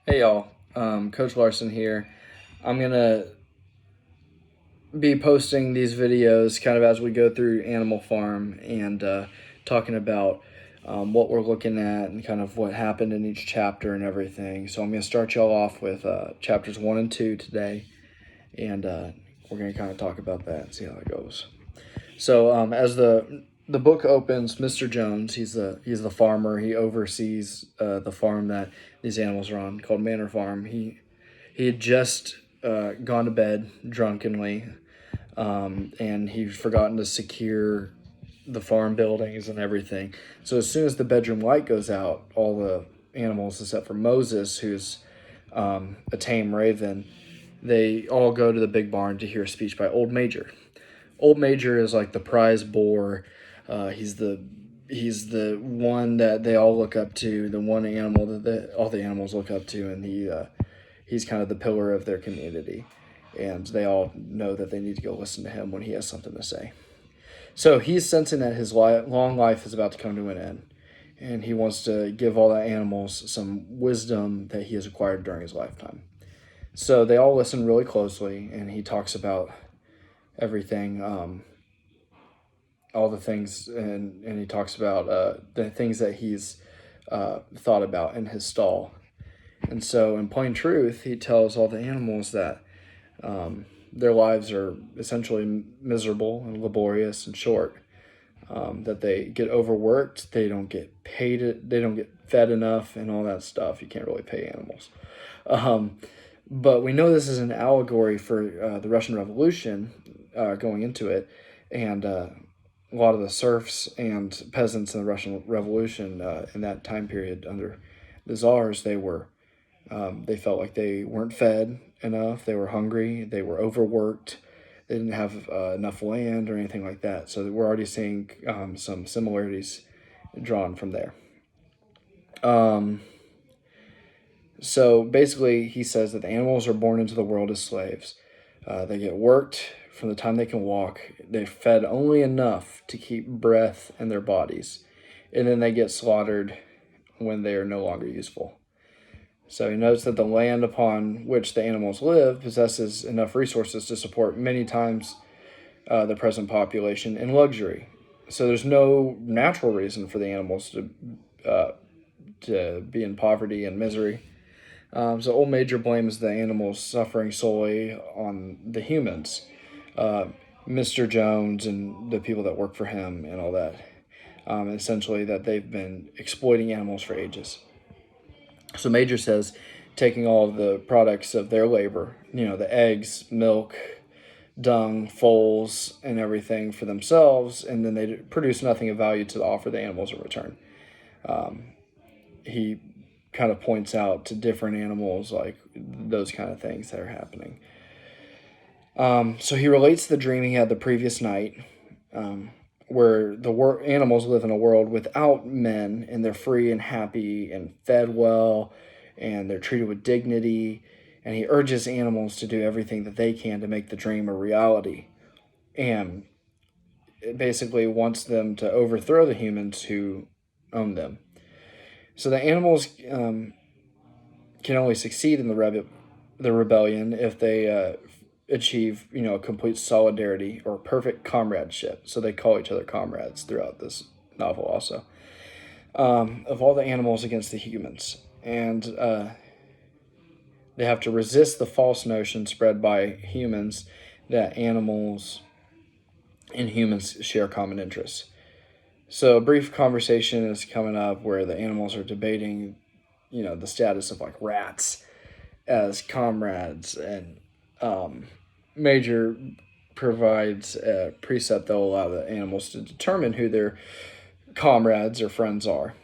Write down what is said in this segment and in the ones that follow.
Hey y'all, Coach Larson here. I'm gonna be posting these videos kind of as we go through Animal Farm and talking about what we're looking at and kind of what happened in each chapter and everything. So I'm gonna start y'all off with chapters 1 and 2 today, and we're gonna kind of talk about that and see how it goes. So as the book opens, Mr. Jones, he's the farmer. He oversees the farm that these animals are on, called Manor Farm. He had just gone to bed drunkenly, and he'd forgotten to secure the farm buildings and everything. So as soon as the bedroom light goes out, all the animals, except for Moses, who's a tame raven, they all go to the big barn to hear a speech by Old Major. Old Major is like the prize boar. He's the one that they all look up to, the one animal that all the animals look up to, and he's kind of the pillar of their community. And they all know that they need to go listen to him when he has something to say. So he's sensing that his long life is about to come to an end, and he wants to give all the animals some wisdom that he has acquired during his lifetime. So they all listen really closely, and he talks about everything, all the things, and he talks about the things that he's thought about in his stall. And so, in plain truth, he tells all the animals that their lives are essentially miserable and laborious and short. That they get overworked, they don't get paid, they don't get fed enough, and all that stuff. You can't really pay animals. But we know this is an allegory for the Russian Revolution going into it, and a lot of the serfs and peasants in the Russian Revolution in that time period under the czars, they felt like they weren't fed enough, they were hungry, they were overworked, they didn't have enough land or anything like that. So we're already seeing some similarities drawn from there. So basically, he says that the animals are born into the world as slaves. They get worked from the time they can walk. They're fed only enough to keep breath in their bodies. And then they get slaughtered when they are no longer useful. So he notes that the land upon which the animals live possesses enough resources to support many times the present population in luxury. So there's no natural reason for the animals to be in poverty and misery. So Old Major blames the animals suffering solely on the humans, Mr. Jones and the people that work for him and all that. Essentially that they've been exploiting animals for ages. So Major says taking all of the products of their labor, the eggs, milk, dung, foals, and everything for themselves, and then they produce nothing of value to offer the animals in return. He kind of points out to different animals, like those kind of things that are happening. So he relates the dream he had the previous night, where the animals live in a world without men, and they're free and happy and fed well, and they're treated with dignity. And he urges animals to do everything that they can to make the dream a reality. And it basically wants them to overthrow the humans who own them. So the animals can only succeed in the rebellion if they achieve, a complete solidarity or perfect comradeship. So they call each other comrades throughout this novel also, of all the animals against the humans. And they have to resist the false notion spread by humans that animals and humans share common interests. So a brief conversation is coming up where the animals are debating, the status of like rats as comrades, and Major provides a precept that will allow the animals to determine who their comrades or friends are.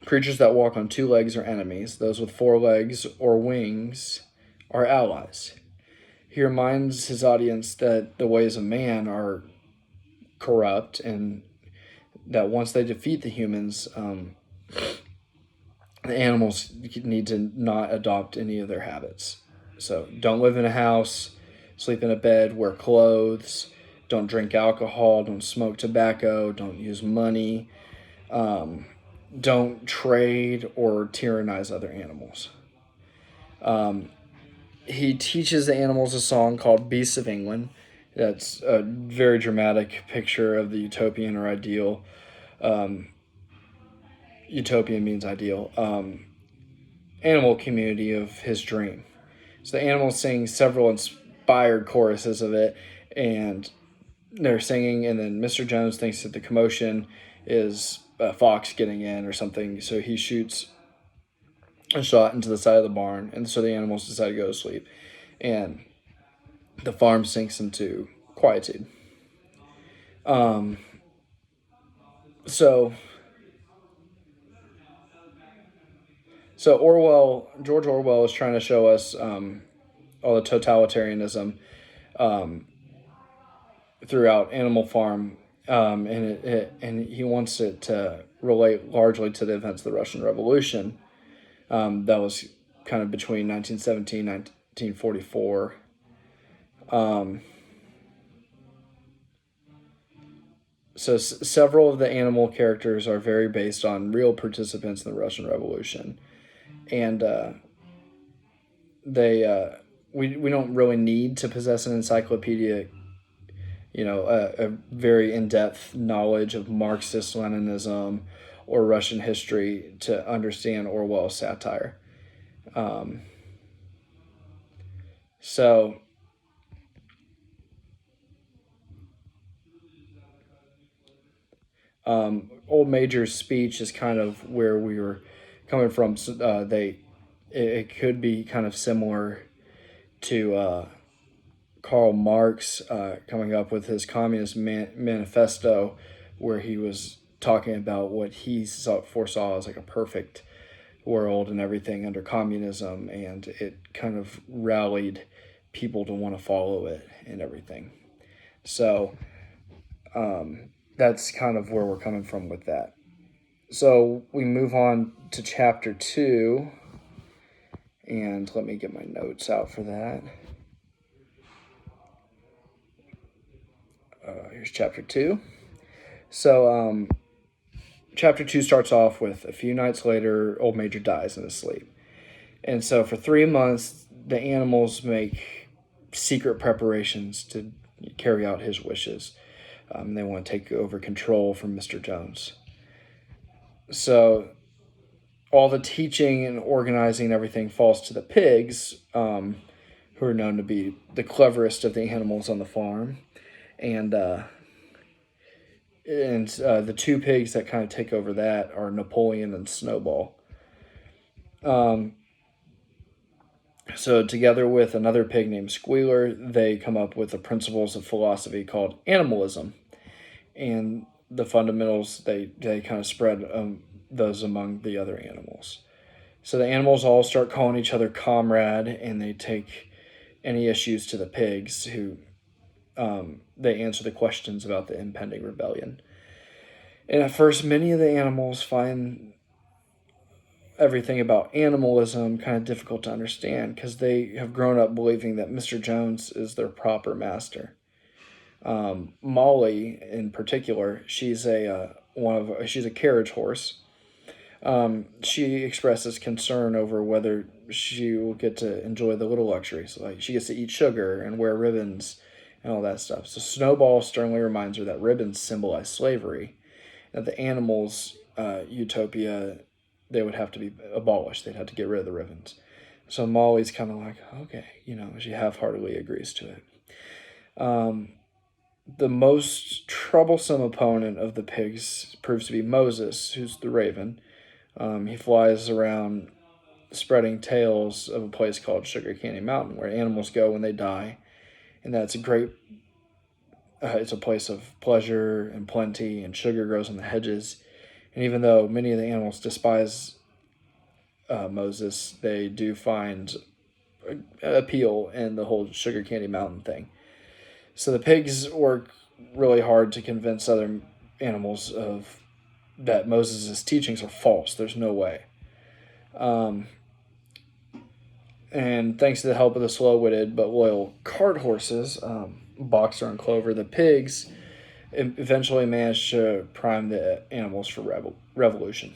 Creatures that walk on two legs are enemies. Those with four legs or wings are allies. He reminds his audience that the ways of man are corrupt, and that once they defeat the humans, the animals need to not adopt any of their habits. So don't live in a house, sleep in a bed, wear clothes, don't drink alcohol, don't smoke tobacco, don't use money, don't trade or tyrannize other animals. He teaches the animals a song called Beasts of England. That's a very dramatic picture of the utopian or ideal. Utopian means ideal. Animal community of his dream. So the animals sing several inspired choruses of it, and they're singing, and then Mr. Jones thinks that the commotion is a fox getting in or something, so he shoots a shot into the side of the barn, and so the animals decide to go to sleep, and the farm sinks into quietude. So George Orwell is trying to show us all the totalitarianism throughout Animal Farm, and he wants it to relate largely to the events of the Russian Revolution. That was kind of between 1917 and 1944. So several of the animal characters are very based on real participants in the Russian Revolution, and we don't really need to possess an encyclopedia, a very in-depth knowledge of Marxist Leninism or Russian history to understand Orwell's satire. So Old Major's speech is kind of where we were coming from. It could be kind of similar to Karl Marx coming up with his Communist Manifesto, where he was talking about what he foresaw as like a perfect world and everything under communism, and it kind of rallied people to want to follow it and everything. So that's kind of where we're coming from with that. So we move on to chapter 2, and let me get my notes out for that. Here's chapter 2. So chapter 2 starts off with a few nights later, Old Major dies in his sleep. And so for 3 months, the animals make secret preparations to carry out his wishes. They want to take over control from Mr. Jones. So all the teaching and organizing and everything falls to the pigs, who are known to be the cleverest of the animals on the farm. And the two pigs that kind of take over that are Napoleon and Snowball. So together with another pig named Squealer, they come up with the principles of philosophy called animalism. And the fundamentals, they kind of spread those among the other animals. So the animals all start calling each other comrade, and they take any issues to the pigs, who they answer the questions about the impending rebellion. And at first, many of the animals find everything about animalism kind of difficult to understand, because they have grown up believing that Mr. Jones is their proper master. Molly, in particular, she's a carriage horse. She expresses concern over whether she will get to enjoy the little luxuries, like she gets to eat sugar and wear ribbons and all that stuff. So Snowball sternly reminds her that ribbons symbolize slavery, that the animals' utopia, they would have to be abolished. They'd have to get rid of the ribbons. So Molly's kind of like, okay, she half-heartedly agrees to it. The most troublesome opponent of the pigs proves to be Moses, who's the raven. He flies around spreading tales of a place called Sugar Candy Mountain, where animals go when they die. And that's it's a place of pleasure and plenty, and sugar grows on the hedges. And even though many of the animals despise Moses, they do find appeal in the whole Sugar Candy Mountain thing. So the pigs work really hard to convince other animals that Moses' teachings are false. There's no way. And thanks to the help of the slow-witted but loyal cart horses, Boxer and Clover, the pigs eventually manage to prime the animals for revolution.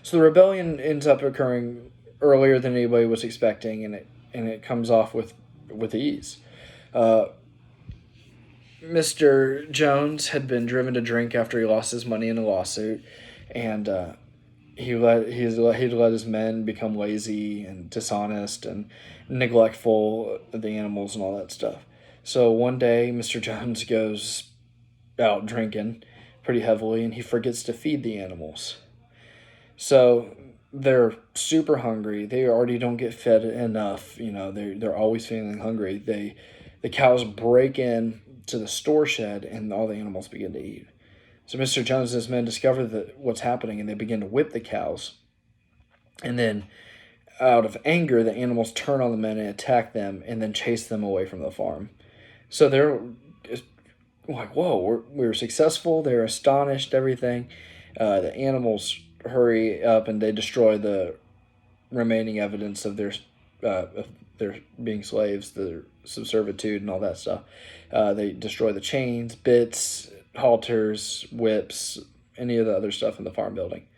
So the rebellion ends up occurring earlier than anybody was expecting, and it comes off with ease. Uh, Mr. Jones had been driven to drink after he lost his money in a lawsuit, and he'd let his men become lazy and dishonest and neglectful of the animals and all that stuff. So one day, Mr. Jones goes out drinking pretty heavily, and he forgets to feed the animals. So they're super hungry. They already don't get fed enough. You know, they're always feeling hungry. The cows break in to the store shed, and all the animals begin to eat. So Mr. Jones and his men discover what's happening, and they begin to whip the cows. And then, out of anger, the animals turn on the men and attack them, and then chase them away from the farm. So they're like, "Whoa, we were successful." They're astonished. Everything. The animals hurry up, and they destroy the remaining evidence of their being slaves, their servitude, and all that stuff. They destroy the chains, bits, halters, whips, any of the other stuff in the farm building.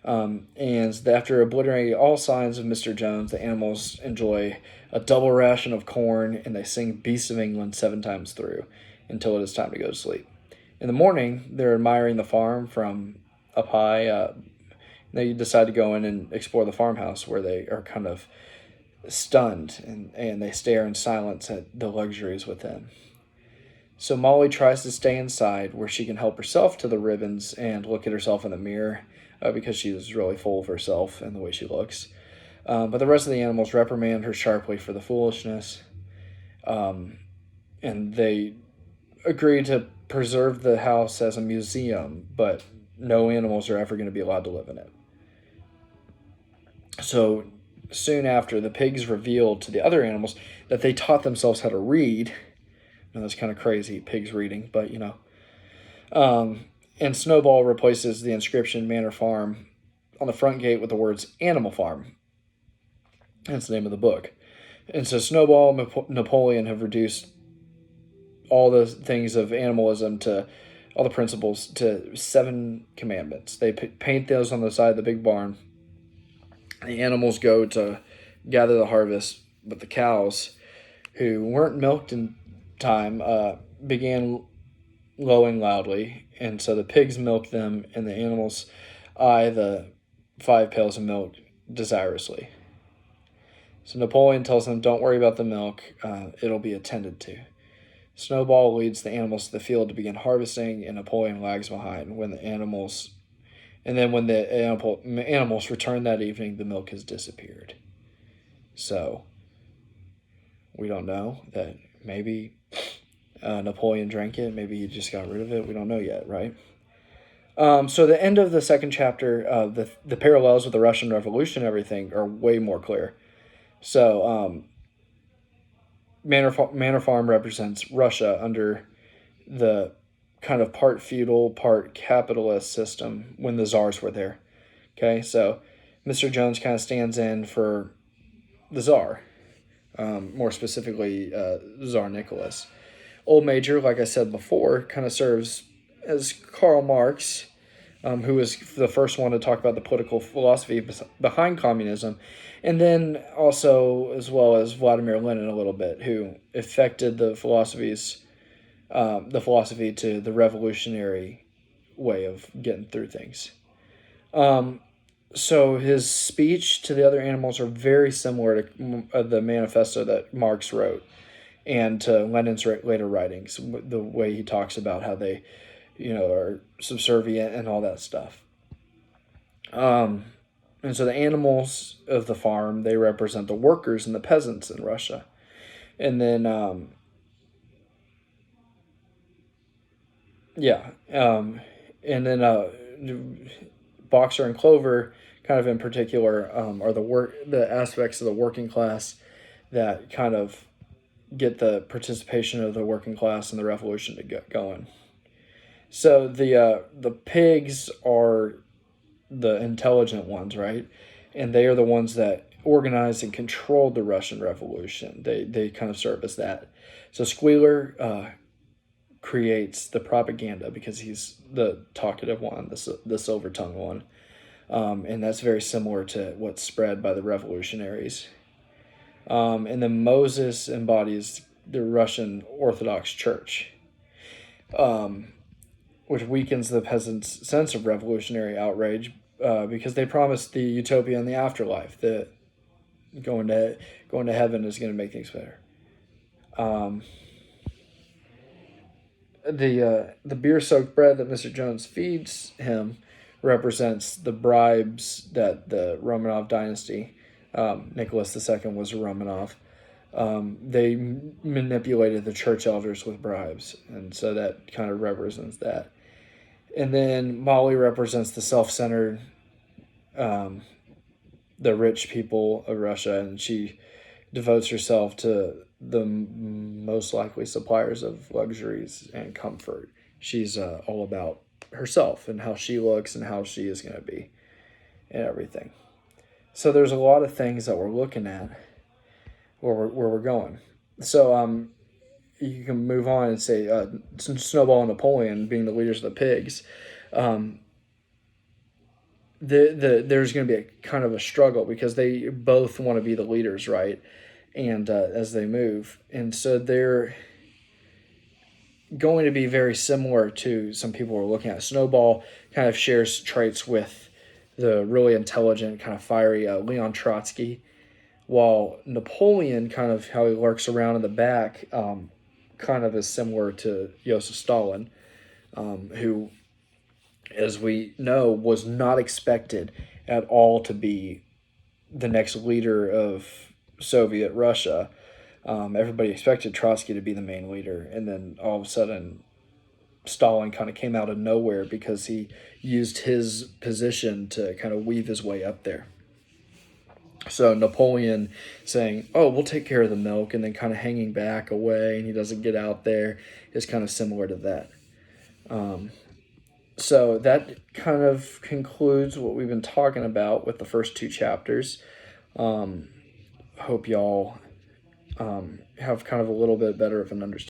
And after obliterating all signs of Mr. Jones, the animals enjoy a double ration of corn, and they sing Beasts of England 7 times through until it is time to go to sleep. In the morning, they're admiring the farm from up high. They decide to go in and explore the farmhouse, where they are kind of stunned, and they stare in silence at the luxuries within. So Molly tries to stay inside where she can help herself to the ribbons and look at herself in the mirror, because she is really full of herself and the way she looks. But the rest of the animals reprimand her sharply for the foolishness, and they agree to preserve the house as a museum, but no animals are ever going to be allowed to live in it. So soon after, the pigs revealed to the other animals that they taught themselves how to read. Now, that's kind of crazy, pigs reading, but you know. And Snowball replaces the inscription Manor Farm on the front gate with the words Animal Farm. That's the name of the book. And so Snowball and Napoleon have reduced all the things of animalism to all the principles to 7 commandments. They paint those on the side of the big barn. The animals go to gather the harvest, but the cows, who weren't milked in time, began lowing loudly, and so the pigs milk them, and the animals eye the 5 pails of milk desirously. So Napoleon tells them, "Don't worry about the milk, it'll be attended to." Snowball leads the animals to the field to begin harvesting, and Napoleon lags behind. When the animals return that evening, the milk has disappeared. So we don't know that maybe Napoleon drank it. Maybe he just got rid of it. We don't know yet, right? So the end of the second chapter, the parallels with the Russian Revolution and everything are way more clear. So Manor Farm represents Russia under the kind of part feudal, part capitalist system when the czars were there. Okay, so Mr. Jones kind of stands in for the czar, more specifically Tsar Nicholas. Old Major, like I said before, kind of serves as Karl Marx, who was the first one to talk about the political philosophy behind communism, and then also as well as Vladimir Lenin a little bit, who affected the philosophy to the revolutionary way of getting through things. So his speech to the other animals are very similar to the manifesto that Marx wrote, and to Lenin's later writings, the way he talks about how they, are subservient and all that stuff. And so the animals of the farm, they represent the workers and the peasants in Russia. And then, Boxer and Clover, kind of in particular, are the aspects of the working class that kind of get the participation of the working class in the revolution to get going. So the pigs are the intelligent ones, right? And they are the ones that organized and controlled the Russian Revolution. They kind of serve as that. So Squealer creates the propaganda because he's the talkative one, the silver-tongued one. And that's very similar to what's spread by the revolutionaries. And then Moses embodies the Russian Orthodox Church, which weakens the peasants' sense of revolutionary outrage because they promised the utopia and the afterlife, that going to heaven is going to make things better. The beer-soaked bread that Mr. Jones feeds him represents the bribes that the Romanov dynasty, Nicholas II was a Romanov, they manipulated the church elders with bribes, and so that kind of represents that. And then Molly represents the self-centered, the rich people of Russia, and she devotes herself to the most likely suppliers of luxuries and comfort. She's all about herself and how she looks and how she is going to be and everything. So there's a lot of things that we're looking at where we're going. So you can move on and say Snowball and Napoleon being the leaders of the pigs. There's going to be a kind of a struggle because they both want to be the leaders, right? And as they move, and so they're going to be very similar to some people we're looking at. Snowball kind of shares traits with the really intelligent, kind of fiery Leon Trotsky, while Napoleon, kind of how he lurks around in the back, kind of is similar to Joseph Stalin, who, as we know, was not expected at all to be the next leader of Soviet Russia. Everybody expected Trotsky to be the main leader, and then all of a sudden Stalin kind of came out of nowhere because he used his position to kind of weave his way up there. So Napoleon saying, oh, we'll take care of the milk, and then kind of hanging back away, and he doesn't get out there, is kind of similar to that. So that kind of concludes what we've been talking about with the first two chapters. Hope y'all have kind of a little bit better of an understanding